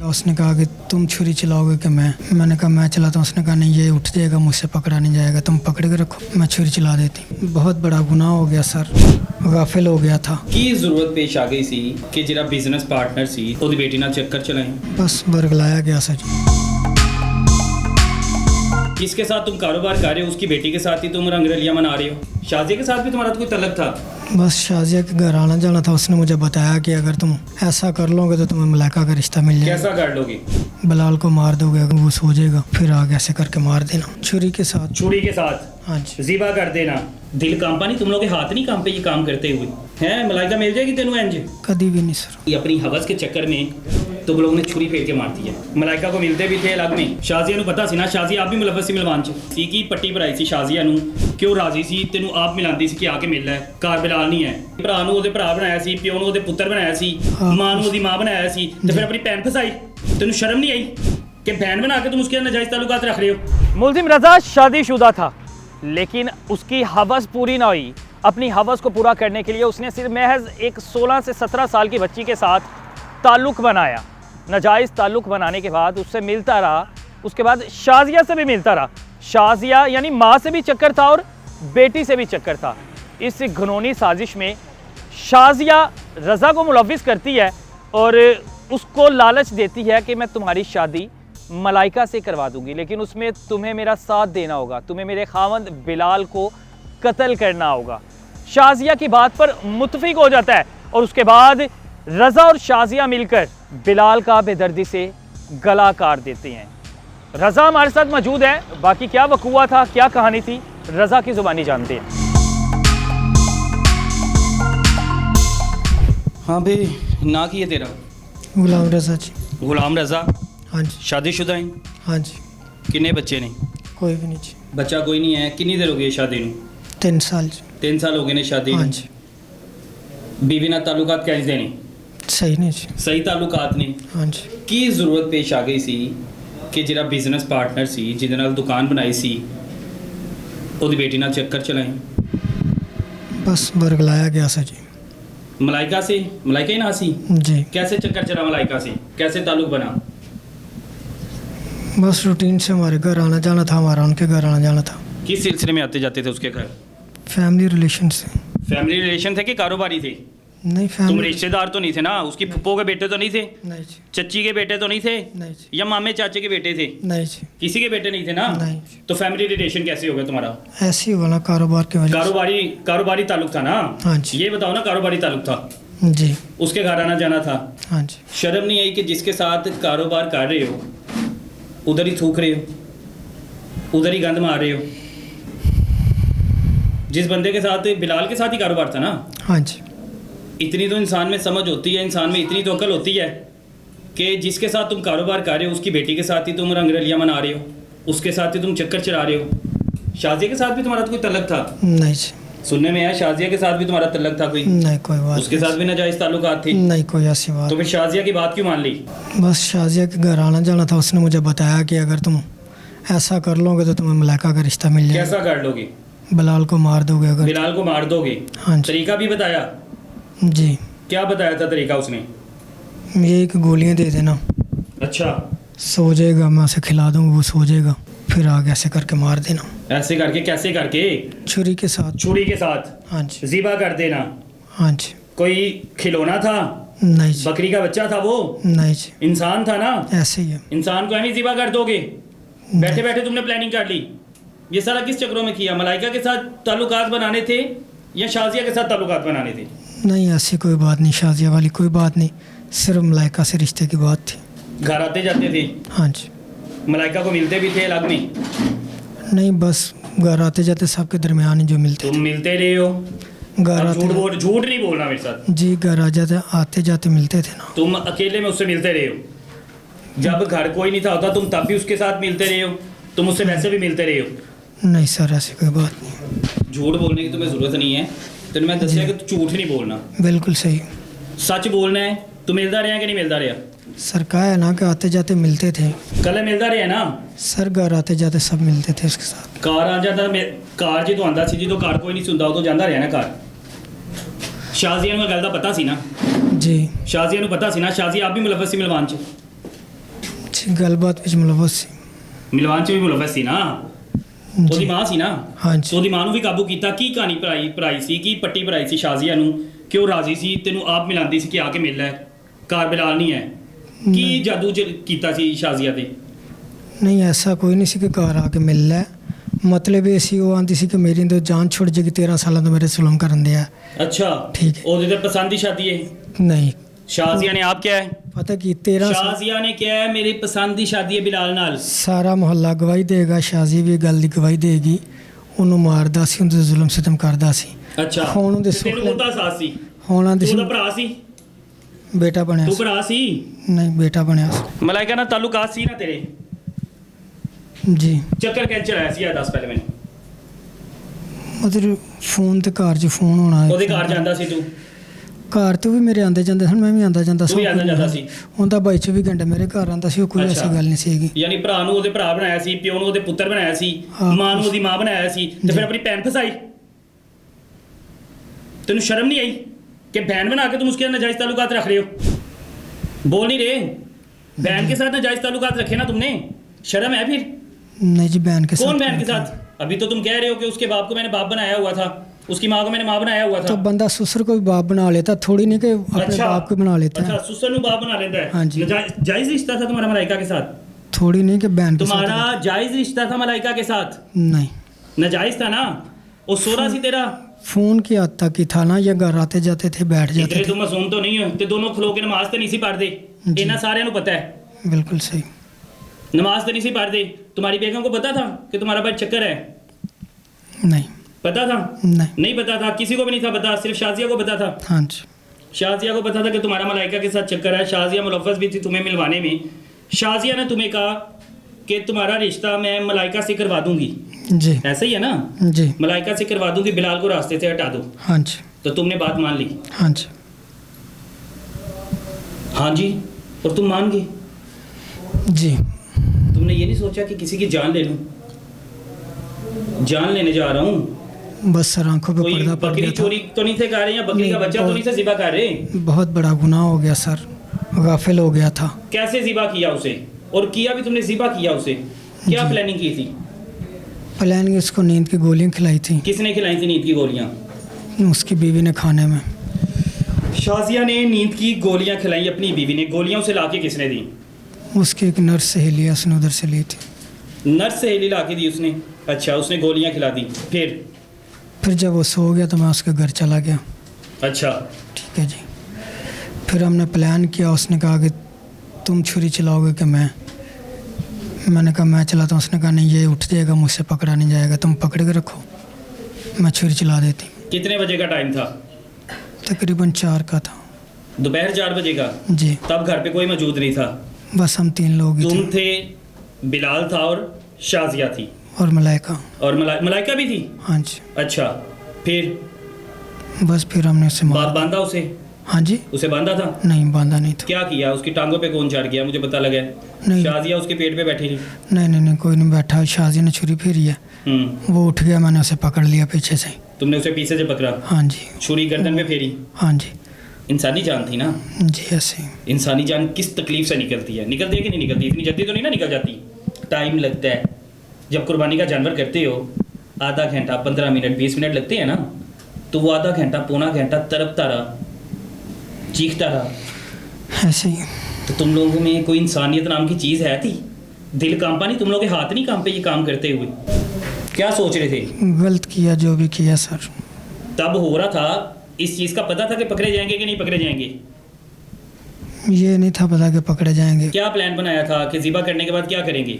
उसने कहा कि तुम छुरी चलाओगे कि मैंने कहा मैं चलाता हूँ। उसने कहा नहीं, ये उठ जाएगा, मुझसे पकड़ा नहीं जाएगा, तुम पकड़ के रखो, मैं छुरी चला देती। बहुत बड़ा गुनाह हो गया सर, गाफिल हो गया था। की जरूरत पेश आ गई सी कि जिहड़ा बिजनेस पार्टनर सी ओदी बेटी नाल चक्कर चलाए, बस बरगलाया गया सर जी। जिसके साथ तुम कारोबार कर रहे हो उसकी बेटी के साथ ही तुम रंगरलियां मना रहे हो। शाजिया के साथ भी तुम्हारा तो कोई तलक था? बस शाजिया के घर आना जाना था। उसने मुझे बताया कि अगर तुम ऐसा कर लोगे तो तुम्हें मलाइका का रिश्ता मिल जाएगा। कैसा कर लोगे? बिलाल को मार दोगे, अगर वो सो जाएगा फिर आगे ऐसे करके मार देना, छुरी के साथ। छुरी के साथ? हाँ जी। ज़िबा कर देना। दिल कांपा नहीं? तुम लोग के हाथ नहीं कांपे ये काम करते हुए? हैं मलाइका मिल जाएगी तेनू इंज? कभी भी नहीं सर। ये अपनी हवस के चक्कर में तुम लोग ने छुरी फेर के मार दी है। मलाइका को मिलते भी थे अलग में। शाजिया ਨੂੰ पता सी ना, शाजिया आप भी मुलव्वस सी मिलवान च सी की पट्टी भराई सी शाजिया ਨੂੰ कि ਉਹ ਰਾਜ਼ੀ ਸੀ ਤੈਨੂੰ ਆਪ ਮਿਲਾਂਦੀ ਸੀ ਕਿ ਆ ਕੇ ਮਿਲ ਲੈ। ਘਰ ਬਿਲਾਲ ਨਹੀਂ ਹੈ, ਭਰਾ ਨੂੰ ਉਹਦੇ ਭਰਾ ਬਣਾਇਆ ਸੀ, ਪਿਓ ਨੂੰ ਉਹਦੇ ਪੁੱਤਰ ਬਣਾਇਆ ਸੀ, ਮਾਂ ਨੂੰ ਉਹਦੀ ਮਾਂ ਬਣਾਇਆ ਸੀ, ਤੇ ਫਿਰ ਆਪਣੀ ਭੈਣ ਫਸਾਈ। ਤੈਨੂੰ ਸ਼ਰਮ नहीं आई कि बहन बना के तुम उसके नाजायज ताल्लुकात रख रहे हो? मुलजिम रजा शादीशुदा था, लेकिन उसकी हवस पूरी ना हुई। अपनी हवस को पूरा करने के लिए उसने सिर्फ महज एक 16 से 17 साल की बच्ची के साथ ताल्लुक़ बनाया। नाजायज़ ताल्लुक़ बनाने के बाद उससे मिलता रहा, उसके बाद शाजिया से भी मिलता रहा। शाजिया यानी माँ से भी चक्कर था और बेटी से भी चक्कर था। इस घिनौनी साजिश में शाजिया रज़ा को मुलव्विस करती है और उसको लालच देती है कि मैं तुम्हारी शादी मलाइका से करवा दूंगी, लेकिन उसमें तुम्हें मेरा साथ देना होगा, तुम्हें मेरे खावंद बिलाल को कत्ल करना होगा। शाजिया की बात पर मुत्फिक हो जाता है और उसके बाद रज़ा और शाजिया मिलकर बिलाल का बेदर्दी से गला काट देते हैं। रज़ा हमारे साथ मौजूद है, बाकी क्या वकूआ था, क्या कहानी थी, रज़ा की ज़ुबानी जानते हैं। हाँ भाई, ना की है तेरा? गुलाम रजा जी। गुलाम रज़ा। हाँ जी। शादीशुदा है? हाँ जी। किन्ने बच्चे ने? कोई भी नहीं जी। बच्चा कोई नहीं है। कितनी देर हो गई शादी ਨੂੰ? 3 साल जी। 3 साल हो गए ने शादी हाँ ਨੂੰ। जी। बीवी ਨਾਲ ਤਾਲੁਕਾਤ कैसे ने? सही नहीं जी। सही ਤਾਲੁਕਾਤ ਨੇ। हाँ जी। ਕੀ ਜ਼ਰੂਰਤ ਪੇਸ਼ ਆ ਗਈ ਸੀ ਕਿ ਜਿਹੜਾ ਬਿਜ਼ਨਸ ਪਾਰਟਨਰ ਸੀ ਜਿਹਦੇ ਨਾਲ ਦੁਕਾਨ ਬਣਾਈ ਸੀ ਉਹਦੀ बेटी ਨਾਲ ਚੱਕਰ ਚਲਾਏ? बस बरगलाया गया सर जी। मलाइका से? मलाइका ही ना सी? जी। कैसे चक्कर चला मलाइका से? कैसे ताल्लुक बना? बस रूटीन से हमारे घर आना जाना था, हमारा उनके घर आना जाना था। किस सिलसिले में आते जाते थे उसके घर? फैमिली रिलेशन से। फैमिली रिलेशन थे कि कारोबारी थे? नहीं तुम फैमिली। रिश्तेदार तो नहीं थे ना? उसकी फुप्पो के बेटे तो नहीं थे? नहीं जी। चच्ची के बेटे तो नहीं थे? नहीं जी। या मामे चाचे के बेटे थे? नहीं जी। किसी के बेटे नहीं थे ना? नहीं। तो फैमिली रिलेशन कैसे हो गया तुम्हारा? ऐसे ही होना कारोबार की वजह कारोबारी ताल्लुक था ना? हाँ जी। ये बताओ ना, कारोबारी ताल्लुक था, से। जी। उसके घर आना जाना था। हाँ जी। शर्म नहीं आई कि जिसके साथ कारोबार कर रहे हो उधर ही थूक रहे हो, उधर ही गंद मार रहे हो? जिस बंदे के साथ, बिलाल के साथ ही कारोबार था ना? हाँ जी। इतनी तो इंसान में समझ होती है, इंसान में इतनी तो अकल होती है कि जिसके साथ तुम कारोबार कर रहे हो उसकी बेटी के साथ ही तुम रंगरलियां मना रहे हो, उसके साथ ही तुम चक्कर चला रहे हो। शाजिया के साथ भी तुम्हारा तो कोई तलक था? नहीं जी। सुनने में आया शाजिया के साथ भी तुम्हारा तलक था कोई? नहीं कोई बात उसके साथ भी नाजायज ताल्लुकात थे? नहीं कोई ऐसी बात। तो फिर शाजिया की बात क्यों मान ली? बस शाजिया के घर आना जाना था। उसने मुझे बताया कि अगर तुम ऐसा कर लोगे तो तुम्हें मलाइका का रिश्ता मिल जाएगा। कैसा कर लोगे? बिलाल को मार दोगे अगर। बिलाल को मार दोगे? हाँ जी। तरीका भी बताया? जी। क्या बताया था तरीका उसने? ये कि गोलियां दे देना, अच्छा। सो जाएगा, मैं उसे खिला दूंगा, वो सो जाएगा, फिर आगे ऐसे करके मार देना। ऐसे करके? कैसे करके? छुरी के साथ। छुरी के साथ? हाँ जी। ज़िबा कर देना? हाँ जी। कोई खिलौना था? नहीं जी। बकरी का बच्चा था वो? नहीं जी। इंसान था ना? ऐसे ही है। इंसान को नहीं ज़िबा कर दोगे? बैठे बैठे तुमने प्लानिंग कर ली? ये सारा किस चक्रों में किया? मलाइका के साथ ताल्लुकात बनाने थे या शाजिया के साथ ताल्लुकात बनाने थे? नहीं ऐसी कोई बात नहीं, शाजिया वाली कोई बात नहीं, सिर्फ मलाइका से रिश्ते की बात थी। घर आते जाते थे? हाँ जी। मलाइका को मिलते भी थे अलग में? नहीं बस घर आते जाते सबके दरमियान ही जो मिलते तुम मिलते रहे हो? घर अब आते। झूठ नहीं बोलना मेरे साथ। जी घर आ जाते आते जाते मिलते थे ना। तुम अकेले में उससे मिलते रहे हो? जब घर कोई नहीं था होता तुम तब भी उसके साथ मिलते रहे हो? तुम उससे वैसे भी मिलते रहे हो? नहीं सर ऐसी कोई बात नहीं। झूठ बोलने की तुम्हें ज़रूरत नहीं है। तेन मैं दसिया कि तू झूठ नहीं बोलना, बिल्कुल सही। सच बोलना है। तू मिलता रहा कि नहीं मिलता रहा? सर कहा है ना कि आते जाते मिलते थे। कल मिलता रहा ना? सर घर आते जाते सब मिलते थे उसके साथ। कार आ जाता कार जो आंदा सी जो कार कोई नहीं सुनता उदों जाता रहा ना कार। शाजिया ਨੂੰ गल ਦਾ पता सी ना? जी। शाजिया ਨੂੰ पता सी ना? शाजिया आप भी मुलव्वस सी मिलवान च? जी गलबात ਵਿੱਚ ਮੁਲਵਸ ਸੀ ਮਿਲਵਾਨ ਚ ਵੀ ਮੁਲਵਸ ਸੀ ਨਾ ਉਹਦੀ ਮਾਂ ਸੀ ਨਾ ਹਾਂਜੀ ਉਹਦੀ ਮਾਂ ਨੂੰ ਵੀ ਕਾਬੂ ਕੀਤਾ ਕੀ ਕਹਾਣੀ ਭਰਾਈ ਸੀ ਕੀ ਪੱਟੀ ਭਰਾਈ ਸੀ ਸ਼ਾਜ਼ੀਆ ਨੂੰ ਕਿ ਉਹ ਰਾਜ਼ੀ ਸੀ ਤੈਨੂੰ ਆਪ ਮਿਲਾਉਂਦੀ ਸੀ ਕਿ ਆ ਕੇ ਮਿਲ ਲੈ ਘਰ ਬਿਲਾਲ ਨਹੀਂ ਹੈ ਕੀ ਜਾਦੂ ਕੀਤਾ ਸੀ ਸ਼ਾਜ਼ੀਆ ਤੇ ਨਹੀਂ ਐਸਾ ਕੋਈ ਨਹੀਂ ਸੀ ਕਿ ਘਰ ਆ ਕੇ ਮਿਲ ਲੈ ਮਤਲਬ ਇਹ ਸੀ ਉਹ ਆਂਦੀ ਸੀ ਕਿ ਮੇਰੀ ਤੋਂ ਜਾਨ ਛੁੱਟ ਜੇਗੀ 13 ਸਾਲਾਂ ਤੋਂ ਮੇਰੇ ਜ਼ੁਲਮ ਕਰਨ ਦੇ ਆ ਅੱਛਾ ਠੀਕ ਹੈ ਉਹਦੇ ਤੇ ਪਸੰਦ ਦੀ ਸ਼ਾਦੀ ਹੈ ਨਹੀਂ शाजिया ने आप क्या है पता कि 13 साल शाजिया ने क्या है मेरी पसंद की शादी है बिलाल नाल सारा मोहल्ला गवाही देगा शाजी भी गल ਦੀ ਗਵਾਹੀ ਦੇਗੀ ਉਹਨੂੰ ਮਾਰਦਾ ਸੀ ਉਹਦੇ ਜ਼ੁਲਮ ਸਿਤਮ ਕਰਦਾ ਸੀ ਅੱਛਾ ਹੁਣ ਉਹਦੇ ਤੈਨੂੰ ਉਹਦਾ ਸਾਥ ਸੀ ਹੁਣ ਆਂਦੀ ਤੂੰ ਸੀ ਉਹਦਾ ਭਰਾ ਸੀ ਬੇਟਾ ਬਣਿਆ ਤੂੰ ਸੀ ਭਰਾ ਸੀ ਨਹੀਂ ਬੇਟਾ ਬਣਿਆ ਸੀ ਮਲਾਇਕਾ ਨਾਲ ਤਾਲੁਕਾਤ ਸੀ ਨਾ ਤੇਰੇ ਜੀ ਚੱਕਰ ਕਿੰਜ ਚਲਾਇਆ ਸੀ ਆ ਦੱਸ ਪਹਿਲੇ ਮੈਨੂੰ ਮਤਲਬ ਫੋਨ ਤੇ ਘਰ 'ਚ ਫੋਨ ਹੋਣਾ ਉਹਦੇ ਘਰ ਜਾਂਦਾ ਸੀ ਤੂੰ ਘਰ ਤੋਂ ਵੀ ਮੇਰੇ ਆਂਦੇ ਜਾਂਦੇ ਸਨ ਮੈਂ ਵੀ ਆਂਦਾ ਜਾਂਦਾ ਤੂੰ ਵੀ ਆਉਂਦਾ ਜਾਂਦਾ ਸੀ ਹੁਣ ਤਾਂ 22 ਘੰਟੇ ਮੇਰੇ ਘਰ ਆਂਦਾ ਸੀ ਉਹ ਕੋਈ ਅੱਛਾ। ਐਸੀ ਗੱਲ ਨਹੀਂ ਸੀਗੀ ਯਾਨੀ ਭਰਾ ਨੂੰ ਉਹਦੇ ਭਰਾ ਬਣਾਇਆ ਸੀ ਪਿਓ ਨੂੰ ਉਹਦੇ ਪੁੱਤਰ ਬਣਾਇਆ ਸੀ ਹਾਂ। ਮਾਂ ਨੂੰ ਉਹਦੀ ਮਾਂ ਬਣਾਇਆ ਸੀ ਤੇ ਫਿਰ ਆਪਣੀ ਭੈਣ ਫਸਾਈ ਤੈਨੂੰ ਸ਼ਰਮ ਨਹੀਂ ਆਈ कि बहन बना के तुम उसके साथ नाजायज ताल्लुकात रख रहे हो बोल नहीं रहे बहन के साथ नाजायज ताल्लुकात रखे ना तुमने शर्म है फिर नहीं जी बहन के साथ कौन बहन के साथ अभी तो तुम कह रहे हो कि उसके बाप को मैंने बाप बनाया हुआ था उसकी माँ को मैंने माँ बनाया हुआ था तो बंदा ससुर को भी बाप बना लेता थोड़ी नहीं कि अपने बाप को बना लेता है अच्छा ससुर को बाप बना लेता है हाँ जी। जायज रिश्ता था तुम्हारा मलाइका के साथ थोड़ी नहीं कि बहन के साथ तुम्हारा जायज रिश्ता था मलाइका के साथ नहीं नाजायज था ना वो सोरा सी तेरा फोन की हद तक ही था ना ये घर आते जाते थे बैठ जाते इतने थे तुम मासूम तो नहीं हो ते दोनों खलो के नमाज तो नहीं सी पढ़ते जी। इन्ना सारे पता है बिल्कुल सही नमाज तो नहीं सी पढ़ते तुम्हारी बेगम को पता था कि तुम्हारा भाई चक्कर है नहीं पता था नहीं नहीं पता था किसी को भी नहीं था पता सिर्फ शाजिया को पता था हाँ जी शाजिया को पता था कि तुम्हारा मलाइका के साथ चक्कर है शाजिया मुलव्वस भी थी तुम्हें मिलवाने में शाजिया ने तुम्हें कहा कि तुम्हारा रिश्ता मैं मलाइका से करवा दूंगी जी ऐसा ही है ना जी मलाइका से करवा दूंगी बिलाल को रास्ते से हटा दो हाँ जी तो तुमने बात मान ली हाँ जी हाँ जी और तुम मान गए जी तुमने ये नहीं सोचा कि किसी की जान ले लूं जान लेने जा रहा हूँ बस सर आंखों पे कोई पर्दा पड़ बकरी गया था चोरी तो नहीं थे कर रहे या बकरी का नहीं, बच्चा तो नहीं थे ज़िबा कर रहे बहुत बड़ा गुनाह हो गया सर गाफिल हो गया था कैसे ज़िबा किया उसे और किया भी तुमने ज़िबा किया उसे क्या जी। प्लानिंग की थी प्लान की उसको नींद की गोलियां खिलाई थी किसने खिलाई थी नींद की गोलियां उसकी बीवी ने खाने में शाजिया ने नींद की गोलियां खिलाई अपनी बीवी ने गोलियां उसे लाके किसने दी उसकी एक नर्स सहेली है उसने उधर से ली थी नर्स सहेली लाके दी उसने अच्छा उसने गोलियां खिला दी फिर जब वो सो गया तो मैं उसके घर चला गया अच्छा ठीक है जी फिर हमने प्लान किया उसने कहा कि तुम छुरी चलाओगे कि मैंने कहा मैं चलाता हूँ उसने कहा नहीं ये उठ जाएगा मुझसे पकड़ा नहीं जाएगा तुम पकड़ के रखो मैं छुरी चला देती कितने बजे का टाइम था तकरीबन 4 का था दोपहर 4 बजे का जी तब घर पे कोई मौजूद नहीं था बस हम 3 लोग ही तुम थे थे बिलाल था और शाजिया थी और मलाइका और मलाइका भी थी हाँ जी अच्छा फिर बस फिर हमने उसे मार बांधा उसे हाँ जी उसे बांधा था नहीं बांधा नहीं था क्या किया उसकी टांगों पे कौन चढ़ गया मुझे पता लगा नहीं। शाजिया उसके पेट पे बैठी थी नहीं कोई नहीं बैठा शाजी ने छुरी फेरी है वो उठ गया मैंने उसे पकड़ लिया पीछे से तुमने उसे पीछे से पकड़ा हाँ जी छुरी गर्दन पे फेरी हाँ जी इंसानी जान थी ना जी ऐसे ही। इंसानी जान किस तकलीफ से निकलती है निकलती है कि नहीं निकलती इतनी जल्दी तो नहीं ना निकल जाती टाइम लगता है जब कुर्बानी का जानवर करते हो आधा घंटा 15 मिनट 20 मिनट लगते हैं ना तो वो आधा घंटा पौना घंटा तड़पता रहा चीखता रहा ऐसे ही तो तुम लोगों में कोई इंसानियत नाम की चीज़ है थी दिल कांपा नहीं तुम लोगों के हाथ नहीं कांपे ये काम करते हुए क्या सोच रहे थे गलत किया जो भी किया सर तब हो रहा था इस चीज़ का पता था कि पकड़े जाएंगे कि नहीं पकड़े जाएंगे ये नहीं था पता कि पकड़े जाएंगे क्या प्लान बनाया था कि ज़िबा करने के बाद क्या करेंगे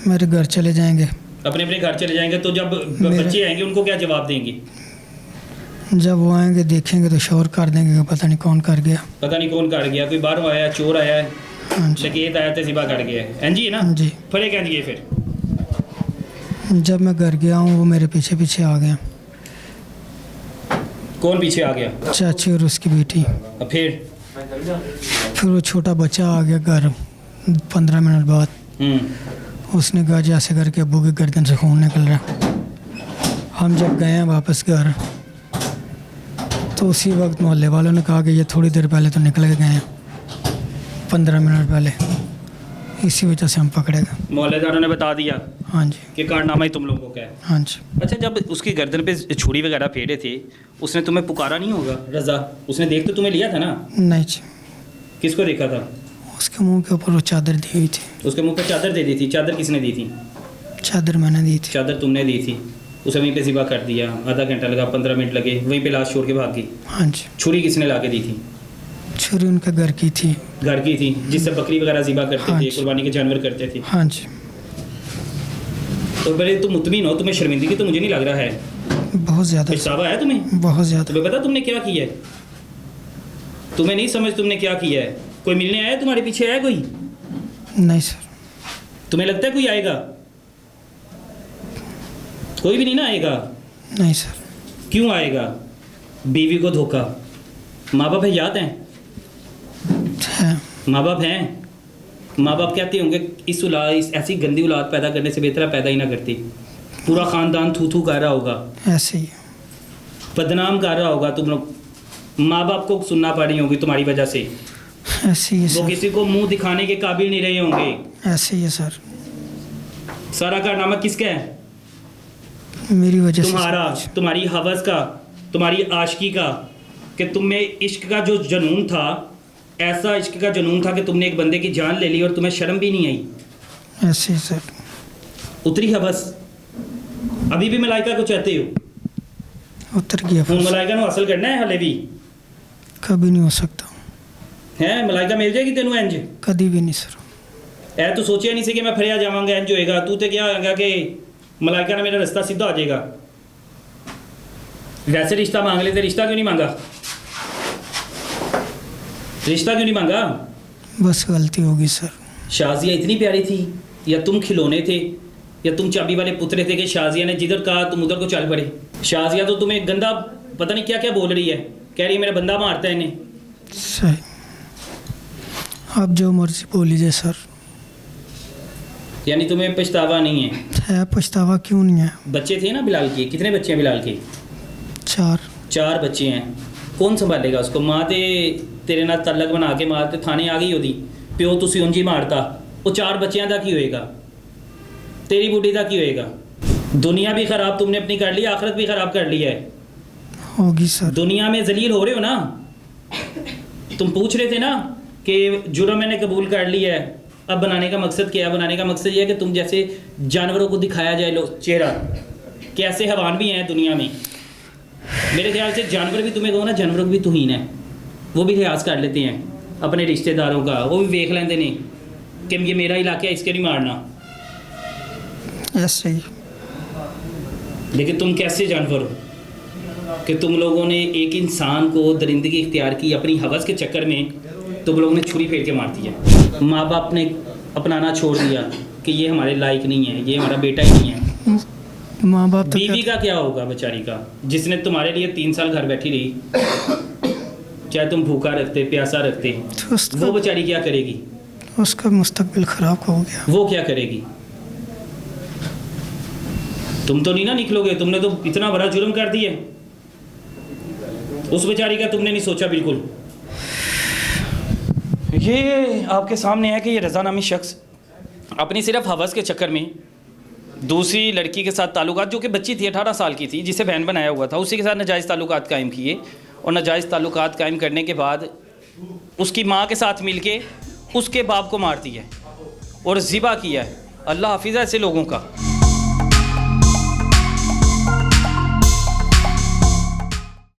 मेरे घर चले जाएंगे अपने अपने घर चले जाएंगे तो जब बच्चे आएंगे उनको क्या जवाब देंगे जब वो आएंगे देखेंगे तो शोर कर देंगे कि पता नहीं कौन कर गया पता नहीं कौन कर गया कोई बाहरों आया चोर आया है हाँ जी शकीत आया तो ज़िबा कर गया है एंजी है ना जी फरे कह दिए फिर जब मैं घर गया हूँ वो मेरे पीछे पीछे आ गया कौन पीछे आ गया चाची और उसकी बेटी अब फिर वो छोटा बच्चा आ गया घर 15 मिनट बाद उसने कहा जैसे करके अब्बू के गर्दन से खून निकल रहा हम जब गए हैं वापस घर तो उसी वक्त मोहल्ले वालों ने कहा कि ये थोड़ी देर पहले तो निकल के गए हैं 15 मिनट पहले इसी वजह से हम पकड़े गए। मोहल्लेदारों ने बता दिया हाँ जी, कि कारनामा ही तुम लोगों का है। हाँ जी। अच्छा, जब उसकी गर्दन पे छुरी वगैरह फेरे थे, उसने तुम्हें पुकारा नहीं होगा रज़ा? उसने देख तो तुम्हें लिया था ना? नहीं जी, किसको देखा था? उसके मुंह के ऊपर वो चादर दी हुई थी। उसके मुंह पे चादर दे दी थी। चादर किसने दी थी? चादर मैंने दी थी। चादर तुमने दी थी। उसे वहीं पे ज़िबा कर दिया। आधा घंटा लगा, 15 मिनट लगे, वहीं पे लाश छोड़ के भाग गई। हाँ जी। छुरी किसने ला के दी थी? छुरी उनके घर की थी। घर की थी, जिससे बकरी वगैरह ज़िबा करते हाँ थे, जी। कुर्बानी के जानवर करते थे। हाँ जी। तो बड़े तुम मुतमिन हो, तुम्हें शर्मिंदगी तो मुझे नहीं लग रहा है। बहुत ज़्यादा, पछतावा है तुम्हें? बहुत ज़्यादा। तुम्हें पता तुमने क्या किया है? तुम्हें नहीं समझ तुमने क्या किया है? कोई मिलने आया तुम्हारे पीछे? आया कोई? नहीं सर। तुम्हें लगता है कोई आएगा? कोई भी नहीं ना आएगा। नहीं सर। क्यों आएगा? बीवी को धोखा। माँ बाप है, याद हैं? है। माँ बाप हैं। माँ बाप कहते होंगे इस ऐसी गंदी औलाद पैदा करने से बेहतर है पैदा ही ना करती। पूरा ख़ानदान थू थू कर रहा होगा, ऐसे ही। बदनाम कर रहा होगा। तुम लोग माँ बाप को सुनना पड़ी होगी तुम्हारी वजह से। ऐसे ही है वो सर। किसी को मुंह दिखाने के काबिल नहीं रहे होंगे। ऐसे ही है सर। सारा कारनामा किसका है? मेरी वजह से। तुम्हारा, तुम्हारी हवस का, तुम्हारी आशिकी का, कि तुम्हें इश्क का जो जुनून था, ऐसा इश्क का जुनून था कि तुमने एक बंदे की जान ले ली और तुम्हें शर्म भी नहीं आई। ऐसे ही सर। उतरी हवस? अभी भी मलाइका को चाहते हो? उतर गया हूँ फिर। मलाइका को हासिल करना है हले भी? कभी नहीं हो सकता। है मलाइका मिल जाएगी तेनू इंज? कभी भी नहीं सर। ऐ तू सोचिया नहीं सी कि मैं फरिया जावांगा इंज होएगा? तू तो क्या होगा कि मलाइका ने मेरा रास्ता सीधा हो जाएगा। वैसे रिश्ता मांग लेते, रिश्ता क्यों नहीं मांगा? रिश्ता क्यों नहीं मांगा? बस गलती होगी सर। शाजिया इतनी प्यारी थी, या तुम खिलौने थे, या तुम चाबी वाले पुतले थे कि शाजिया ने जिधर कहा तुम उधर को चल पड़े? शाजिया तो तुम्हें गंदा पता नहीं क्या क्या बोल रही है, कह रही है मेरा बंदा मारता है इन्हें। सही। आप जो मर्जी बोल लीजिए सर। यानी तुम्हें पछतावा नहीं है? है, पछतावा क्यों नहीं है। बच्चे थे ना बिलाल के? कितने बच्चे हैं बिलाल के? 4 बच्चे हैं। कौन संभालेगा उसको? माँ ते तेरे नाल तलक बना के मार ते थाने आ गई होती, प्यो तुसी उंजी मारता, वो 4 बच्चों का की होएगा? तेरी बूढ़ी का की होएगा? दुनिया भी खराब तुमने अपनी कर ली, आखिरत भी खराब कर ली है। होगी सर। दुनिया में जलील हो रहे हो ना। तुम पूछ रहे थे ना कि जुर्म मैंने कबूल कर लिया है, अब बनाने का मकसद क्या है? बनाने का मकसद ये है कि तुम जैसे जानवरों को दिखाया जाए लो चेहरा, कि ऐसे हैवान भी हैं दुनिया में। मेरे ख्याल से जानवर भी, तुम्हें कहो ना जानवरों की भी तौहीन है, वो भी लिहाज कर लेते हैं अपने रिश्तेदारों का, वो भी वेख लेंदे ने कि ये मेरा इलाका है, इसके नहीं मारना। ऐसे ही। लेकिन तुम कैसे जानवर हो कि तुम लोगों ने एक इंसान को दरिंदगी इख्तियार की अपनी हवस के चक्कर में, तुम लोगों ने छुरी फेर के मार दिया। माँ बाप ने अपनाना छोड़ दिया कि ये हमारे लायक नहीं है, ये हमारा बेटा ही नहीं है। माँ बाप तो बीवी का क्या होगा बेचारी का, जिसने तुम्हारे लिए 3 साल घर बैठी रही, चाहे तुम भूखा रखते प्यासा रखते, तो वो बेचारी क्या करेगी? उसका मुस्तकबिल ख़राब हो गया। वो क्या करेगी? तुम तो नहीं ना निकलोगे, तुमने तो इतना बड़ा जुर्म कर दिया, उस बेचारी का तुमने नहीं सोचा बिल्कुल। ये आपके सामने है कि ये रज़ा नामी शख्स अपनी सिर्फ हवस के चक्कर में दूसरी लड़की के साथ ताल्लुकात, जो कि बच्ची थी 18 साल की थी, जिसे बहन बनाया हुआ था, उसी के साथ नाजायज़ ताल्लुकात कायम किए, और नाजायज़ ताल्लुकात कायम करने के बाद उसकी माँ के साथ मिलके उसके बाप को मार दिया और ज़िबा किया है। अल्लाह हाफिज़ है ऐसे लोगों का।